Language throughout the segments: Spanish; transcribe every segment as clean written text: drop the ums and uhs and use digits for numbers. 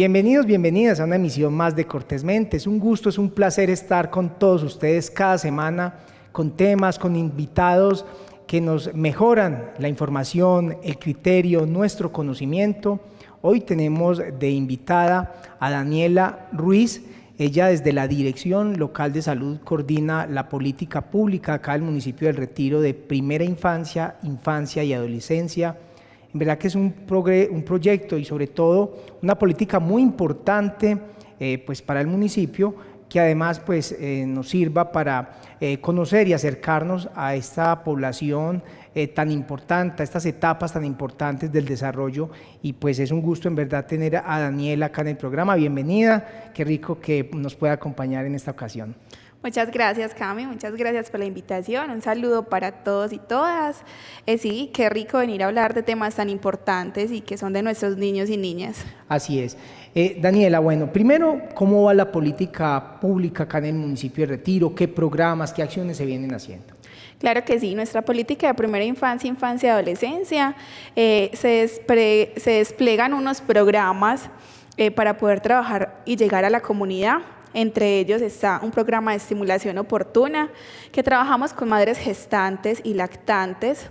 Bienvenidos, bienvenidas a una emisión más de Cortésmente. Es un gusto, es un placer estar con todos ustedes cada semana con temas, con invitados que nos mejoran la información, el criterio, nuestro conocimiento. Hoy tenemos de invitada a Daniela Ruiz. Ella desde la Dirección Local de Salud coordina la política pública acá del municipio del Retiro de primera infancia, infancia y adolescencia. En verdad que es un proyecto y sobre todo una política muy importante pues para el municipio, que además pues, nos sirva para conocer y acercarnos a esta población tan importante, a estas etapas tan importantes del desarrollo. Y pues es un gusto en verdad tener a Daniela acá en el programa. Bienvenida, qué rico que nos pueda acompañar en esta ocasión. Muchas gracias, Cami, muchas gracias por la invitación, un saludo para todos y todas. Sí, qué rico venir a hablar de temas tan importantes y que son de nuestros niños y niñas. Así es. Daniela, bueno, primero, ¿cómo va la política pública acá en el municipio de Retiro? ¿Qué programas, qué acciones se vienen haciendo? Claro que sí, nuestra política de primera infancia, infancia y adolescencia, se desplegan unos programas para poder trabajar y llegar a la comunidad. Entre ellos está un programa de estimulación oportuna que trabajamos con madres gestantes y lactantes.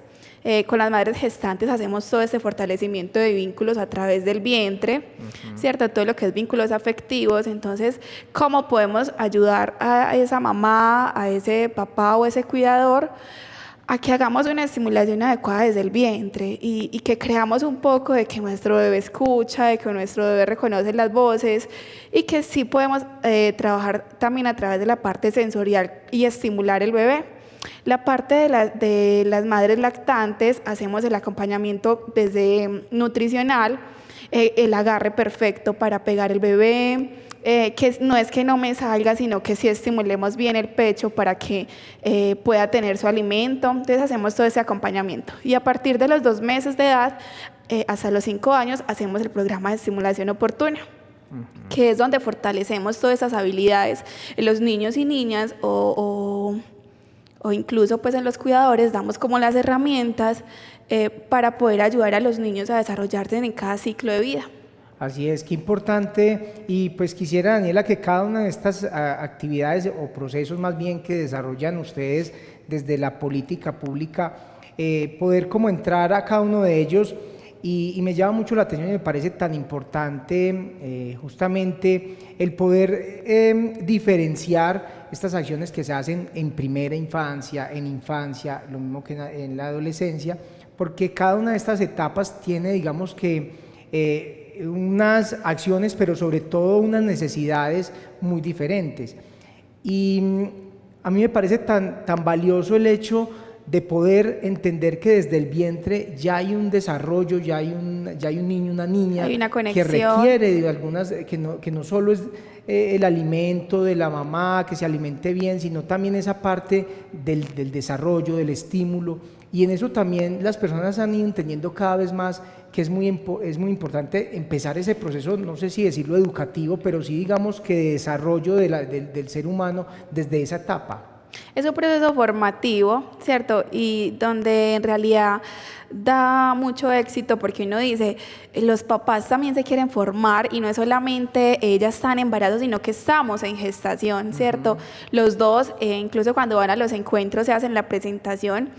Con las madres gestantes hacemos todo este fortalecimiento de vínculos a través del vientre, ¿cierto? Todo lo que es vínculos afectivos. Entonces, ¿cómo podemos ayudar a esa mamá, a ese papá o ese cuidador a que hagamos una estimulación adecuada desde el vientre y que creamos un poco de que nuestro bebé escucha, de que nuestro bebé reconoce las voces y que sí podemos trabajar también a través de la parte sensorial y estimular el bebé? La parte de las madres lactantes, hacemos el acompañamiento desde nutricional, el agarre perfecto para pegar el bebé, que no es que no me salga, sino que sí estimulemos bien el pecho para que pueda tener su alimento. Entonces hacemos todo ese acompañamiento. Y a partir de los 2 meses de edad, hasta los 5 años, hacemos el programa de estimulación oportuna, que es donde fortalecemos todas esas habilidades en los niños y niñas o incluso pues en los cuidadores, damos como las herramientas para poder ayudar a los niños a desarrollarse en cada ciclo de vida. Así es, qué importante. Y pues quisiera, Daniela, que cada una de estas actividades o procesos más bien que desarrollan ustedes desde la política pública, poder como entrar a cada uno de ellos. Y me llama mucho la atención y me parece tan importante justamente el poder diferenciar estas acciones que se hacen en primera infancia, en infancia, lo mismo que en la adolescencia, porque cada una de estas etapas tiene, digamos que, unas acciones, pero sobre todo unas necesidades muy diferentes. Y a mí me parece tan valioso el hecho de poder entender que desde el vientre ya hay un desarrollo, ya hay un niño, una niña, hay una que requiere de algunas, que no solo es el alimento de la mamá, que se alimente bien, sino también esa parte del desarrollo, del estímulo. Y en eso también las personas han ido entendiendo cada vez más que es muy importante empezar ese proceso, no sé si decirlo educativo, pero sí digamos que de desarrollo del ser humano desde esa etapa. Es un proceso formativo, ¿cierto? Y donde en realidad da mucho éxito porque uno dice, los papás también se quieren formar y no es solamente ellas están en embarazo, sino que estamos en gestación, ¿cierto? Los dos, incluso cuando van a los encuentros se hacen la presentación.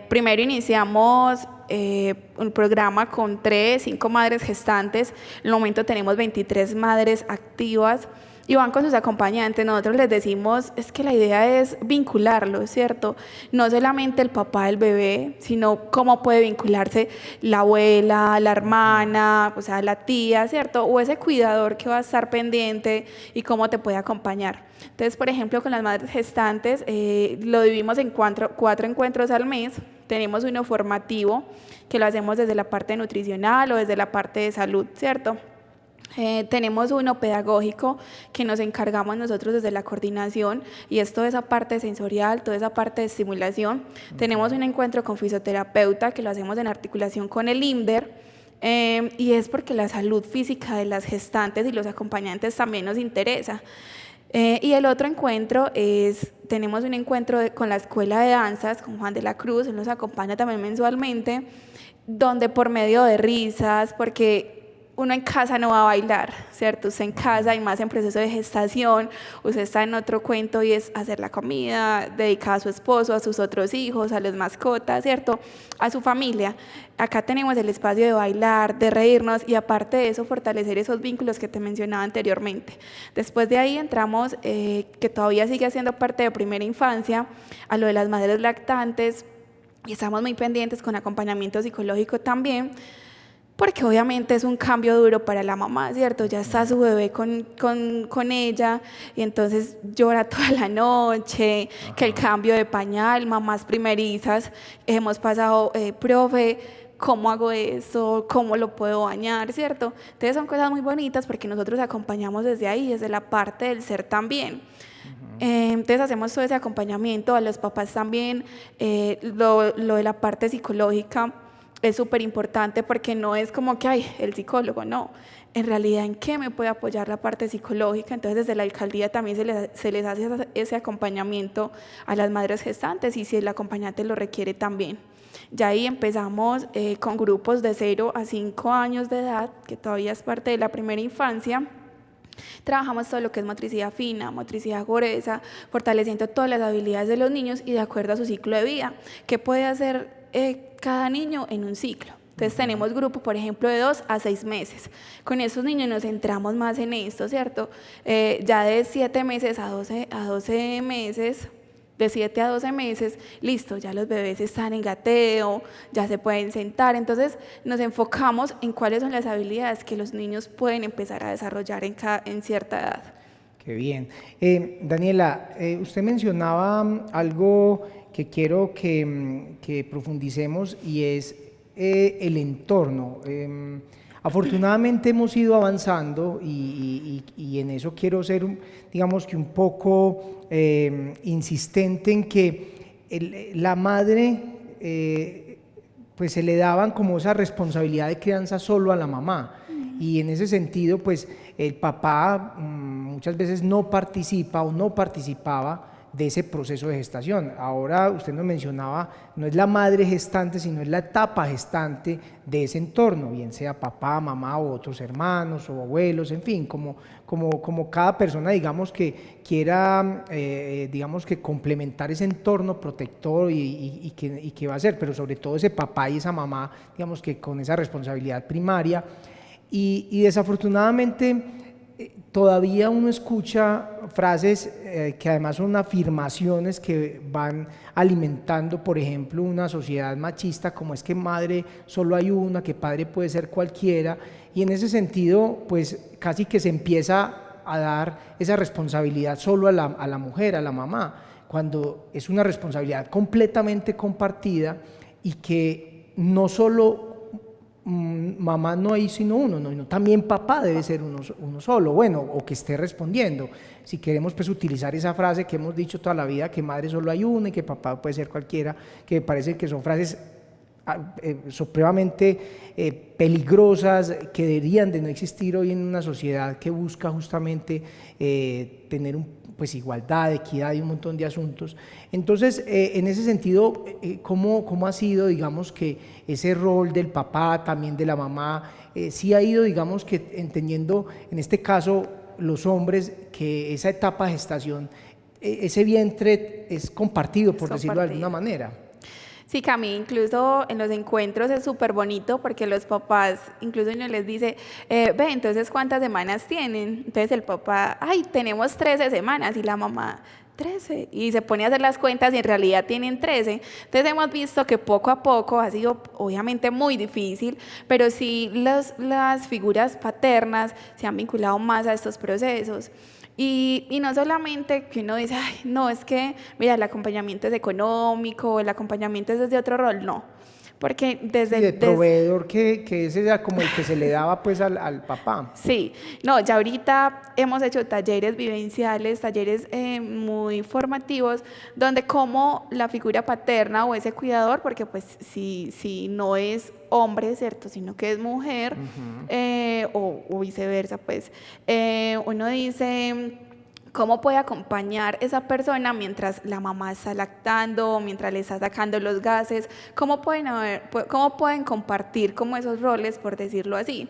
Primero iniciamos un programa con 5 madres gestantes. En el momento tenemos 23 madres activas y van con sus acompañantes. Nosotros les decimos, es que la idea es vincularlo, ¿cierto? No solamente el papá del bebé, sino cómo puede vincularse la abuela, la hermana, o sea, la tía, ¿cierto? O ese cuidador que va a estar pendiente y cómo te puede acompañar. Entonces, por ejemplo, con las madres gestantes, lo dividimos en 4 encuentros al mes. Tenemos uno formativo, que lo hacemos desde la parte nutricional o desde la parte de salud, ¿cierto? Tenemos uno pedagógico que nos encargamos nosotros desde la coordinación y es toda esa parte sensorial, toda esa parte de estimulación. Tenemos un encuentro con fisioterapeuta que lo hacemos en articulación con el INDER y es porque la salud física de las gestantes y los acompañantes también nos interesa. Y el otro encuentro tenemos un encuentro con la Escuela de Danzas, con Juan de la Cruz, él nos acompaña también mensualmente, donde por medio de risas, porque uno en casa no va a bailar, ¿cierto? Usted en casa y más en proceso de gestación, usted está en otro cuento y es hacer la comida, dedicada a su esposo, a sus otros hijos, a las mascotas, ¿cierto? A su familia. Acá tenemos el espacio de bailar, de reírnos y aparte de eso fortalecer esos vínculos que te mencionaba anteriormente. Después de ahí entramos, que todavía sigue siendo parte de primera infancia, a lo de las madres lactantes y estamos muy pendientes con acompañamiento psicológico también, porque obviamente es un cambio duro para la mamá, ¿cierto? Ya está su bebé con ella y entonces llora toda la noche, que el cambio de pañal, mamás primerizas, hemos pasado, profe, ¿cómo hago eso? ¿Cómo lo puedo bañar? ¿Cierto? Entonces son cosas muy bonitas porque nosotros acompañamos desde ahí, desde la parte del ser también. Entonces hacemos todo ese acompañamiento a los papás también, lo de la parte psicológica es súper importante porque no es como que, ay, el psicólogo, no. En realidad, ¿en qué me puede apoyar la parte psicológica? Entonces, desde la alcaldía también se les hace ese acompañamiento a las madres gestantes y si el acompañante lo requiere también. Ya ahí empezamos con grupos de 0 a 5 años de edad, que todavía es parte de la primera infancia. Trabajamos todo lo que es motricidad fina, motricidad gruesa, fortaleciendo todas las habilidades de los niños y de acuerdo a su ciclo de vida. ¿Qué puede hacer cada niño en un ciclo? Entonces tenemos grupos, por ejemplo, de 2 a 6 meses. Con esos niños nos centramos más en esto, ¿cierto? Ya de 7 meses a 12 meses, de 7 a 12 meses, listo, ya los bebés están en gateo, ya se pueden sentar. Entonces nos enfocamos en cuáles son las habilidades que los niños pueden empezar a desarrollar en cierta edad. Qué bien. Daniela, usted mencionaba algo que quiero que profundicemos y es el entorno. Afortunadamente hemos ido avanzando y en eso quiero ser, digamos que un poco insistente en que la madre pues se le daban como esa responsabilidad de crianza solo a la mamá y en ese sentido pues el papá muchas veces no participa o no participaba de ese proceso de gestación. Ahora usted nos mencionaba, no es la madre gestante, sino es la etapa gestante de ese entorno, bien sea papá, mamá o otros hermanos o abuelos, en fin, como cada persona, digamos, que quiera, digamos, que complementar ese entorno protector y que va a ser, pero sobre todo ese papá y esa mamá, digamos, que con esa responsabilidad primaria. Y desafortunadamente todavía uno escucha frases que además son afirmaciones que van alimentando, por ejemplo, una sociedad machista como es que madre solo hay una, que padre puede ser cualquiera, y en ese sentido pues casi que se empieza a dar esa responsabilidad solo a la mujer, a la mamá, cuando es una responsabilidad completamente compartida y que no solo mamá no hay sino uno, no, también papá debe ser uno solo, bueno, o que esté respondiendo. Si queremos pues utilizar esa frase que hemos dicho toda la vida, que madre solo hay una y que papá puede ser cualquiera, que me parece que son frases supremamente peligrosas, que deberían de no existir hoy en una sociedad que busca justamente tener pues igualdad, equidad y un montón de asuntos. Entonces, en ese sentido, ¿cómo ha sido, digamos, que ese rol del papá, también de la mamá, sí ha ido, digamos, que entendiendo, en este caso, los hombres, que esa etapa de gestación, ese vientre es compartido, por decirlo de alguna manera? Sí, Cami, incluso en los encuentros es súper bonito porque los papás, incluso uno les dice, ve, entonces, ¿cuántas semanas tienen? Entonces el papá, ay, tenemos 13 semanas y la mamá, 13, y se pone a hacer las cuentas y en realidad tienen 13. Entonces hemos visto que poco a poco ha sido obviamente muy difícil, pero sí las figuras paternas se han vinculado más a estos procesos. Y no solamente que uno dice, ay, no, es que, mira, el acompañamiento es económico, el acompañamiento es desde otro rol, no. Porque desde... Y de proveedor que ese era como el que se le daba pues al papá. Sí, no, ya ahorita hemos hecho talleres vivenciales, talleres muy formativos, donde como la figura paterna o ese cuidador, porque pues si no es hombre, ¿cierto?, sino que es mujer, o viceversa, pues, uno dice... ¿Cómo puede acompañar esa persona mientras la mamá está lactando, mientras le está sacando los gases? ¿Cómo pueden compartir como esos roles, por decirlo así?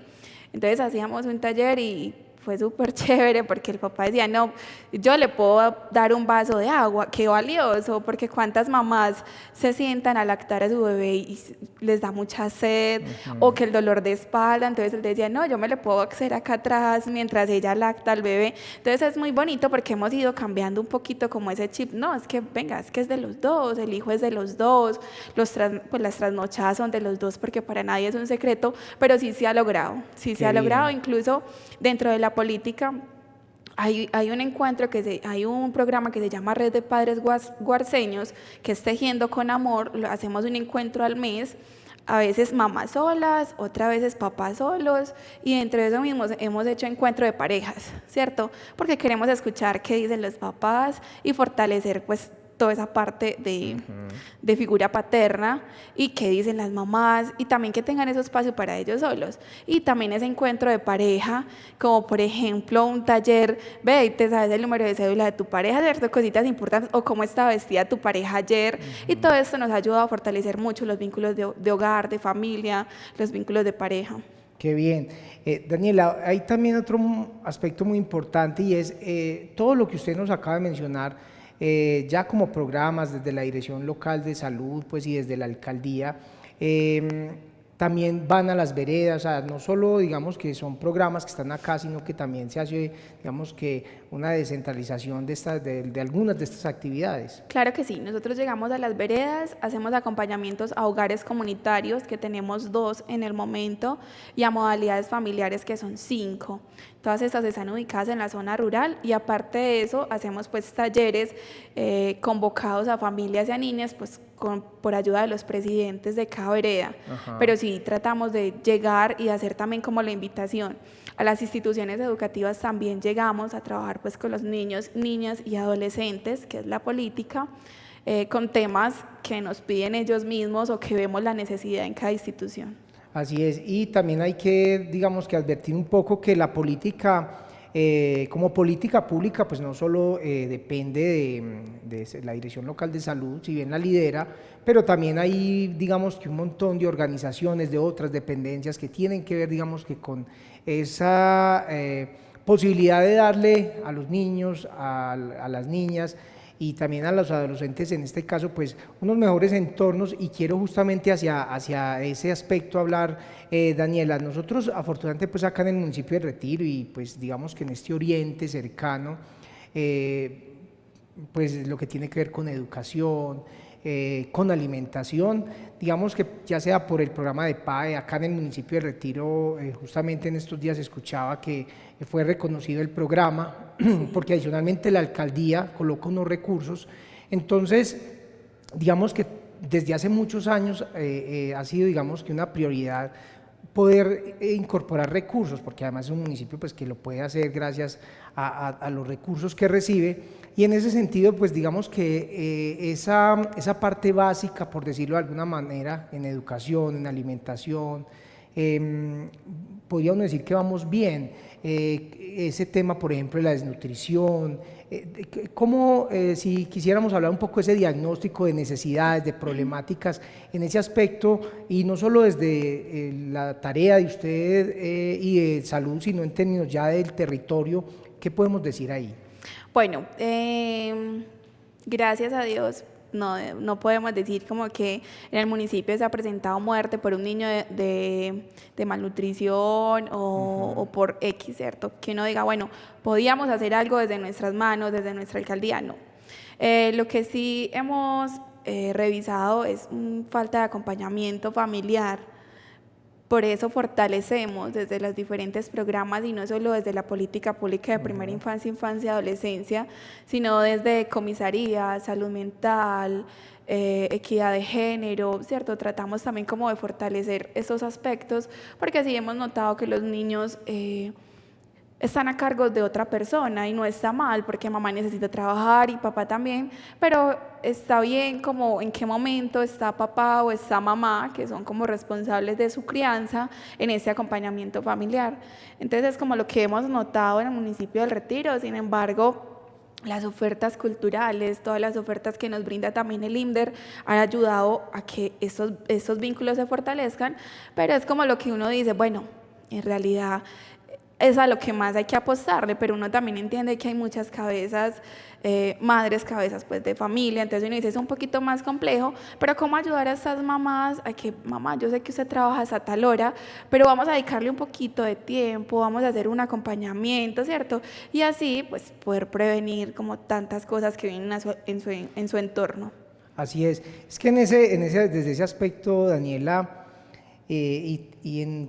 Entonces hacíamos un taller y fue súper chévere porque el papá decía, no, yo le puedo dar un vaso de agua, qué valioso, porque cuántas mamás se sientan a lactar a su bebé y les da mucha sed, o que el dolor de espalda, entonces él decía, no, yo me le puedo hacer acá atrás mientras ella lacta al bebé. Entonces es muy bonito porque hemos ido cambiando un poquito como ese chip, no, es que venga, es que es de los dos, el hijo es de los dos, pues las trasnochadas son de los dos porque para nadie es un secreto, pero sí se ha logrado, sí se ha logrado, incluso dentro de la política. Hay un encuentro, hay un programa que se llama Red de Padres Guarceños, que es Tejiendo con Amor. Hacemos un encuentro al mes, a veces mamás solas, otras veces papás solos, y entre eso mismo hemos hecho encuentro de parejas, ¿cierto? Porque queremos escuchar qué dicen los papás y fortalecer pues toda esa parte de figura paterna y qué dicen las mamás, y también que tengan ese espacio para ellos solos, y también ese encuentro de pareja, como por ejemplo un taller, ve y te sabes el número de cédula de tu pareja, cierto, cositas importantes, o cómo estaba vestida tu pareja ayer, y todo esto nos ha ayudado a fortalecer mucho los vínculos de hogar, de familia, los vínculos de pareja. Qué bien. Daniela, hay también otro aspecto muy importante, y es todo lo que usted nos acaba de mencionar, ya como programas desde la Dirección Local de Salud, pues, y desde la Alcaldía, también van a las veredas, o sea, no solo digamos que son programas que están acá, sino que también se hace, digamos que una descentralización de algunas de estas actividades. Claro que sí, nosotros llegamos a las veredas, hacemos acompañamientos a hogares comunitarios, que tenemos 2 en el momento, y a modalidades familiares, que son 5. Todas estas están ubicadas en la zona rural, y aparte de eso hacemos pues talleres convocados a familias y a niñas pues por ayuda de los presidentes de cada vereda. Ajá. Pero sí tratamos de llegar y hacer también como la invitación a las instituciones educativas. También llegamos a trabajar pues con los niños, niñas y adolescentes, que es la política, con temas que nos piden ellos mismos o que vemos la necesidad en cada institución. Así es, y también hay que, digamos, que advertir un poco que la política, como política pública, pues no solo depende de la Dirección Local de Salud, si bien la lidera, pero también hay, digamos, que un montón de organizaciones de otras dependencias que tienen que ver, digamos, que con esa posibilidad de darle a los niños, a las niñas, y también a los adolescentes, en este caso, pues unos mejores entornos, y quiero justamente hacia ese aspecto hablar, Daniela. Nosotros afortunadamente pues acá en el municipio de Retiro, y pues digamos que en este oriente cercano, pues lo que tiene que ver con educación, con alimentación, digamos que ya sea por el programa de PAE, acá en el municipio de Retiro, justamente en estos días escuchaba que fue reconocido el programa, porque adicionalmente la alcaldía coloca unos recursos. Entonces, digamos que desde hace muchos años ha sido, digamos, que una prioridad poder incorporar recursos, porque además es un municipio pues que lo puede hacer gracias a los recursos que recibe. Y en ese sentido, pues digamos que esa parte básica, por decirlo de alguna manera, en educación, en alimentación, podríamos decir que vamos bien. Ese tema, por ejemplo, de la desnutrición, ¿cómo, si quisiéramos hablar un poco de ese diagnóstico de necesidades, de problemáticas en ese aspecto, y no solo desde la tarea de usted y de salud, sino en términos ya del territorio, ¿qué podemos decir ahí? Bueno, gracias a Dios, no podemos decir como que en el municipio se ha presentado muerte por un niño de malnutrición o por X, ¿cierto? Que uno diga, bueno, podíamos hacer algo desde nuestras manos, desde nuestra alcaldía, no. Lo que sí hemos revisado es falta de acompañamiento familiar. Por eso fortalecemos desde los diferentes programas, y no solo desde la política pública de primera infancia, infancia y adolescencia, sino desde comisaría, salud mental, equidad de género, ¿cierto? Tratamos también como de fortalecer esos aspectos, porque así hemos notado que los niños están a cargo de otra persona, y no está mal porque mamá necesita trabajar y papá también, pero está bien como en qué momento está papá o está mamá, que son como responsables de su crianza, en ese acompañamiento familiar. Entonces es como lo que hemos notado en el municipio del Retiro. Sin embargo, las ofertas culturales, todas las ofertas que nos brinda también el INDER han ayudado a que estos vínculos se fortalezcan, pero es como lo que uno dice, bueno, En realidad es a lo que más hay que apostarle, pero uno también entiende que hay muchas cabezas, madres cabezas pues de familia, entonces uno dice es un poquito más complejo, pero cómo ayudar a estas mamás a que, mamá, yo sé que usted trabaja hasta tal hora, pero vamos a dedicarle un poquito de tiempo, vamos a hacer un acompañamiento, ¿cierto? Y así pues poder prevenir como tantas cosas que vienen en su entorno. Así es que desde ese aspecto, Daniela,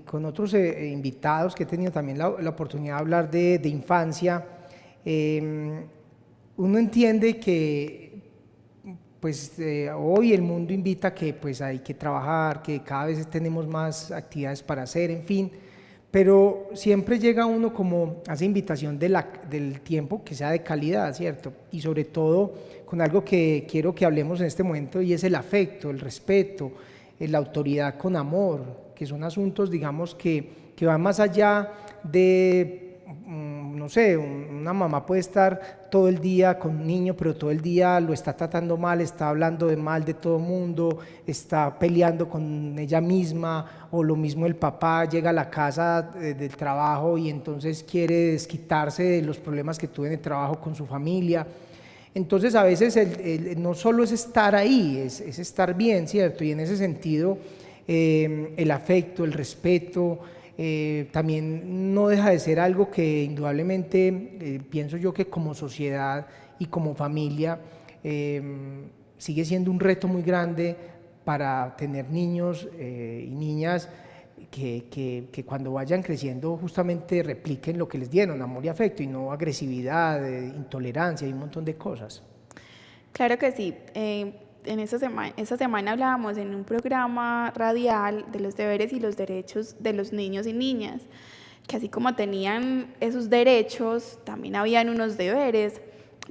con otros invitados que he tenido también la oportunidad de hablar de infancia, uno entiende que pues, hoy el mundo invita a que pues, hay que trabajar, que cada vez tenemos más actividades para hacer, en fin, pero siempre llega uno como a esa invitación del tiempo que sea de calidad, ¿cierto? Y sobre todo con algo que quiero que hablemos en este momento, y es el afecto, el respeto, la autoridad con amor, que son asuntos, digamos, que van más allá de, no sé, una mamá puede estar todo el día con un niño, pero todo el día lo está tratando mal, está hablando mal de todo el mundo, está peleando con ella misma, o lo mismo el papá llega a la casa del trabajo y entonces quiere desquitarse de los problemas que tuvo en el trabajo con su familia. Entonces a veces no solo es estar ahí, es estar bien, ¿cierto? Y en ese sentido el afecto, el respeto, también no deja de ser algo que indudablemente pienso yo que como sociedad y como familia sigue siendo un reto muy grande para tener niños y niñas que cuando vayan creciendo justamente repliquen lo que les dieron, amor y afecto, y no agresividad, intolerancia y un montón de cosas. Claro que sí. Esta semana hablábamos en un programa radial de los deberes y los derechos de los niños y niñas, que así como tenían esos derechos, también habían unos deberes,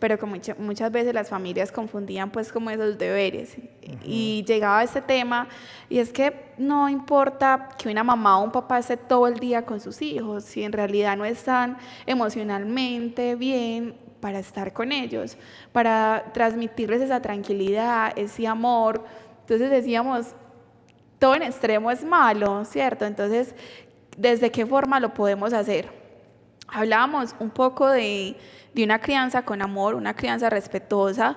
pero que muchas veces las familias confundían pues como esos deberes. Y llegaba este tema, y es que no importa que una mamá o un papá esté todo el día con sus hijos, si en realidad no están emocionalmente bien para estar con ellos, para transmitirles esa tranquilidad, ese amor. Entonces decíamos, todo en extremo es malo, ¿cierto? Entonces, ¿desde qué forma lo podemos hacer? Hablábamos un poco de una crianza con amor, una crianza respetuosa,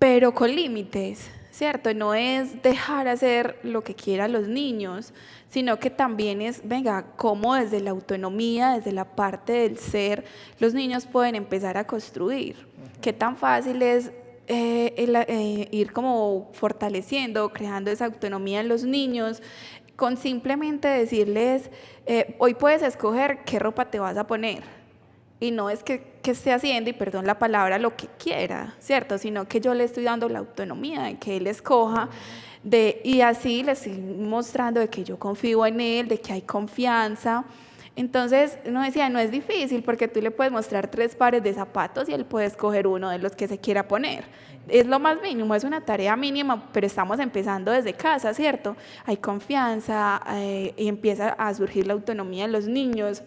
pero con límites, ¿cierto? No es dejar hacer lo que quieran los niños, sino que también es, venga, cómo desde la autonomía, desde la parte del ser, los niños pueden empezar a construir. Qué tan fácil es ir como fortaleciendo, creando esa autonomía en los niños, con simplemente decirles, hoy puedes escoger qué ropa te vas a poner. Y no es que esté haciendo, y perdón la palabra, lo que quiera, ¿cierto? Sino que yo le estoy dando la autonomía de que él escoja, y así le estoy mostrando de que yo confío en él, de que hay confianza. Entonces, uno decía, no es difícil porque tú le puedes mostrar 3 pares de zapatos y él puede escoger uno de los que se quiera poner. Es lo más mínimo, es una tarea mínima, pero estamos empezando desde casa, ¿cierto? Hay confianza y empieza a surgir la autonomía en los niños.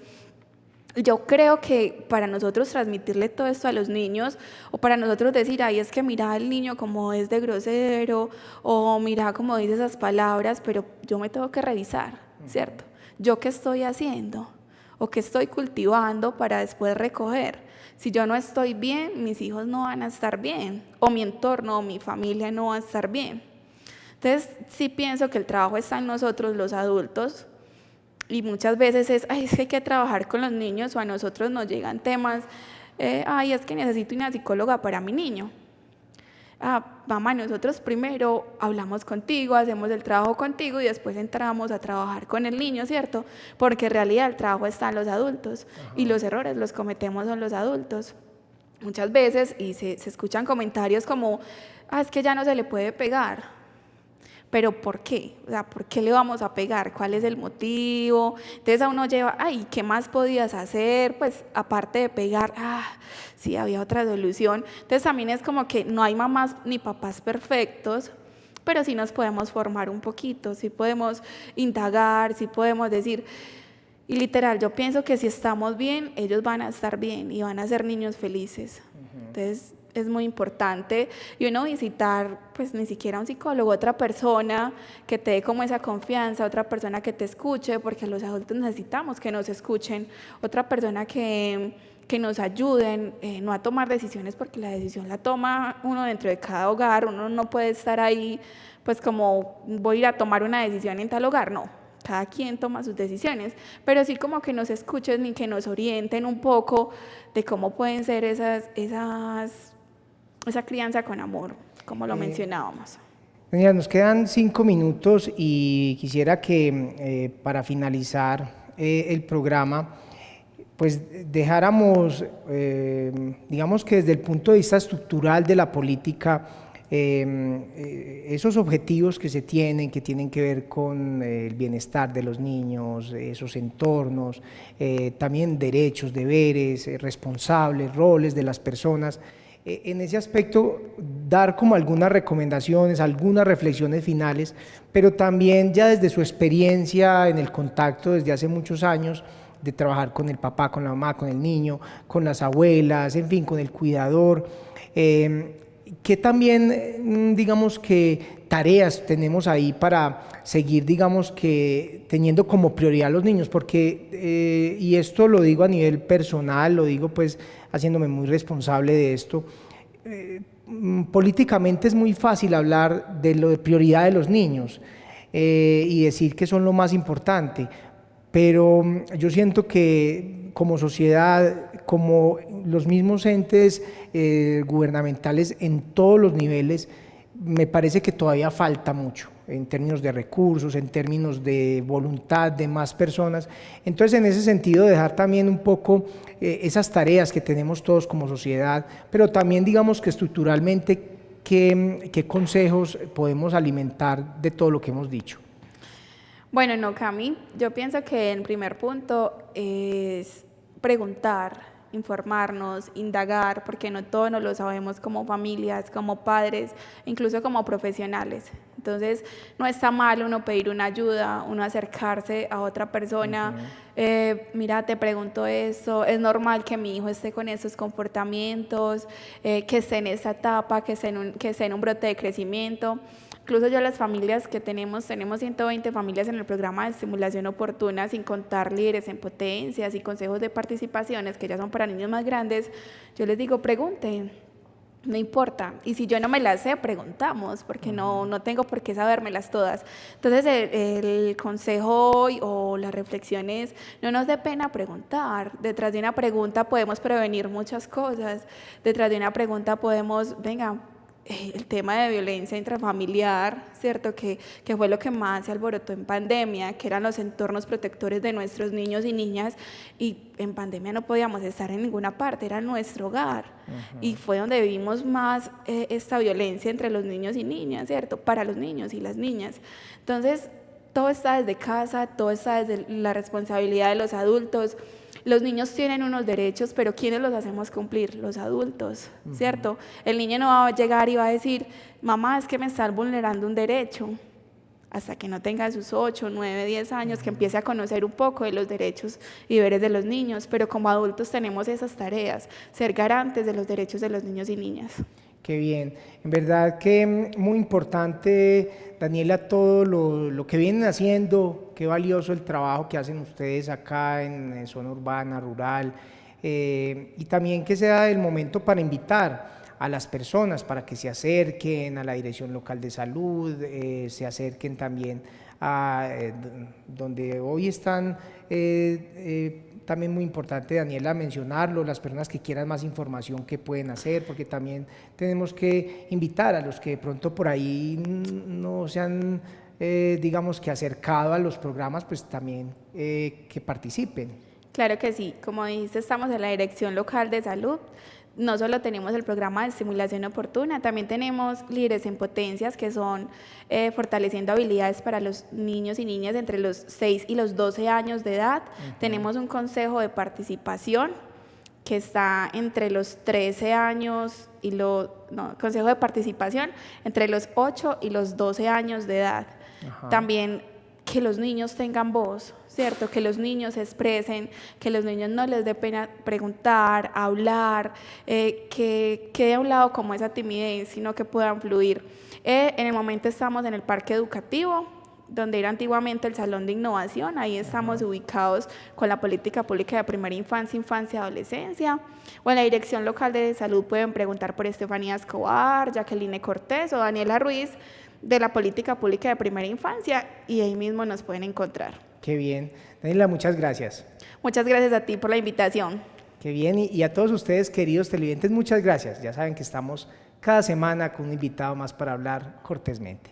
Yo creo que para nosotros transmitirle todo esto a los niños, o para nosotros decir, ay, es que mira al niño como es de grosero, o mira cómo dice esas palabras, pero yo me tengo que revisar, ¿cierto? ¿Yo qué estoy haciendo? ¿O qué estoy cultivando para después recoger? Si yo no estoy bien, mis hijos no van a estar bien, o mi entorno, o mi familia no va a estar bien. Entonces, sí pienso que el trabajo está en nosotros, los adultos. Y muchas veces es que hay que trabajar con los niños, o a nosotros nos llegan temas, es que necesito una psicóloga para mi niño. Mamá, nosotros primero hablamos contigo, hacemos el trabajo contigo y después entramos a trabajar con el niño, ¿cierto? Porque en realidad el trabajo está en los adultos. Ajá. Y los errores los cometemos en los adultos. Muchas veces, y se escuchan comentarios como, es que ya no se le puede pegar. ¿Pero por qué? O sea, ¿por qué le vamos a pegar? ¿Cuál es el motivo? Entonces a uno lleva, ¿qué más podías hacer? Pues aparte de pegar, sí, había otra solución. Entonces también es como que no hay mamás ni papás perfectos, pero sí nos podemos formar un poquito, sí podemos indagar, sí podemos decir, y literal, yo pienso que si estamos bien, ellos van a estar bien y van a ser niños felices. Entonces, es muy importante, y uno visitar, pues ni siquiera un psicólogo, otra persona que te dé como esa confianza, otra persona que te escuche, porque los adultos necesitamos que nos escuchen, otra persona que nos ayuden, no a tomar decisiones, porque la decisión la toma uno dentro de cada hogar, uno no puede estar ahí, pues como voy a ir a tomar una decisión en tal hogar, no. Cada quien toma sus decisiones, pero sí como que nos escuchen y que nos orienten un poco de cómo pueden ser esa crianza con amor, como lo mencionábamos. Daniela, nos quedan 5 minutos y quisiera que para finalizar el programa, pues dejáramos, digamos que desde el punto de vista estructural de la política, esos objetivos que se tienen, que tienen que ver con el bienestar de los niños, esos entornos, también derechos, deberes, responsables, roles de las personas. En ese aspecto, dar como algunas recomendaciones, algunas reflexiones finales, pero también ya desde su experiencia en el contacto desde hace muchos años, de trabajar con el papá, con la mamá, con el niño, con las abuelas, en fin, con el cuidador. Que también, digamos que tareas tenemos ahí para seguir, digamos que teniendo como prioridad a los niños, porque, y esto lo digo a nivel personal, lo digo pues haciéndome muy responsable de esto, políticamente es muy fácil hablar de lo de prioridad de los niños y decir que son lo más importante, pero yo siento que como sociedad, como los mismos entes gubernamentales en todos los niveles, me parece que todavía falta mucho en términos de recursos, en términos de voluntad de más personas. Entonces, en ese sentido, dejar también un poco esas tareas que tenemos todos como sociedad, pero también digamos que estructuralmente, qué consejos podemos alimentar de todo lo que hemos dicho. Bueno, no, Cami, yo pienso que el primer punto es preguntar, informarnos, indagar, porque no todo nos lo sabemos como familias, como padres, incluso como profesionales. Entonces, no está mal uno pedir una ayuda, uno acercarse a otra persona, mira, te pregunto esto, es normal que mi hijo esté con esos comportamientos, que esté en esta etapa, que esté en un brote de crecimiento. Incluso yo las familias que tenemos 120 familias en el programa de estimulación oportuna, sin contar líderes en potencias y consejos de participaciones que ya son para niños más grandes. Yo les digo, pregunten, no importa, y si yo no me las sé, preguntamos, porque no tengo por qué sabérmelas todas. Entonces el consejo hoy o la reflexión es, no nos dé pena preguntar. Detrás de una pregunta podemos prevenir muchas cosas. Detrás de una pregunta podemos, venga, el tema de violencia intrafamiliar, ¿cierto? Que fue lo que más se alborotó en pandemia, que eran los entornos protectores de nuestros niños y niñas, y en pandemia no podíamos estar en ninguna parte, era nuestro hogar, y fue donde vivimos más esta violencia entre los niños y niñas, ¿cierto? Para los niños y las niñas. Entonces, todo está desde casa, todo está desde la responsabilidad de los adultos. Los niños tienen unos derechos, pero ¿quiénes los hacemos cumplir? Los adultos, ¿cierto? El niño no va a llegar y va a decir, mamá, es que me están vulnerando un derecho, hasta que no tenga sus 8, 9, 10 años, que empiece a conocer un poco de los derechos y deberes de los niños, pero como adultos tenemos esas tareas, ser garantes de los derechos de los niños y niñas. Qué bien, en verdad que muy importante, Daniela, todo lo que vienen haciendo, qué valioso el trabajo que hacen ustedes acá en zona urbana, rural, y también que sea el momento para invitar a las personas para que se acerquen a la Dirección Local de Salud, se acerquen también a donde hoy están. También muy importante, Daniela, mencionarlo, las personas que quieran más información, qué pueden hacer, porque también tenemos que invitar a los que de pronto por ahí no se han, digamos que acercado a los programas, pues también que participen. Claro que sí, como dijiste, estamos en la Dirección Local de Salud. No solo tenemos el programa de estimulación oportuna, también tenemos líderes en potencias, que son fortaleciendo habilidades para los niños y niñas entre los 6 y los 12 años de edad. Tenemos un consejo de participación que está entre los 13 años y consejo de participación entre los 8 y los 12 años de edad. También que los niños tengan voz, ¿cierto? Que los niños se expresen, que los niños no les dé pena preguntar, hablar, que quede a un lado como esa timidez, sino que puedan fluir. En el momento estamos en el parque educativo, donde era antiguamente el Salón de Innovación. Ahí estamos ubicados con la política pública de primera infancia, infancia, adolescencia. O en la Dirección Local de Salud pueden preguntar por Estefanía Escobar, Jacqueline Cortés o Daniela Ruiz, de la política pública de primera infancia, y ahí mismo nos pueden encontrar. Qué bien. Daniela, muchas gracias. Muchas gracias a ti por la invitación. Qué bien. Y a todos ustedes, queridos televidentes, muchas gracias. Ya saben que estamos cada semana con un invitado más para hablar cortésmente.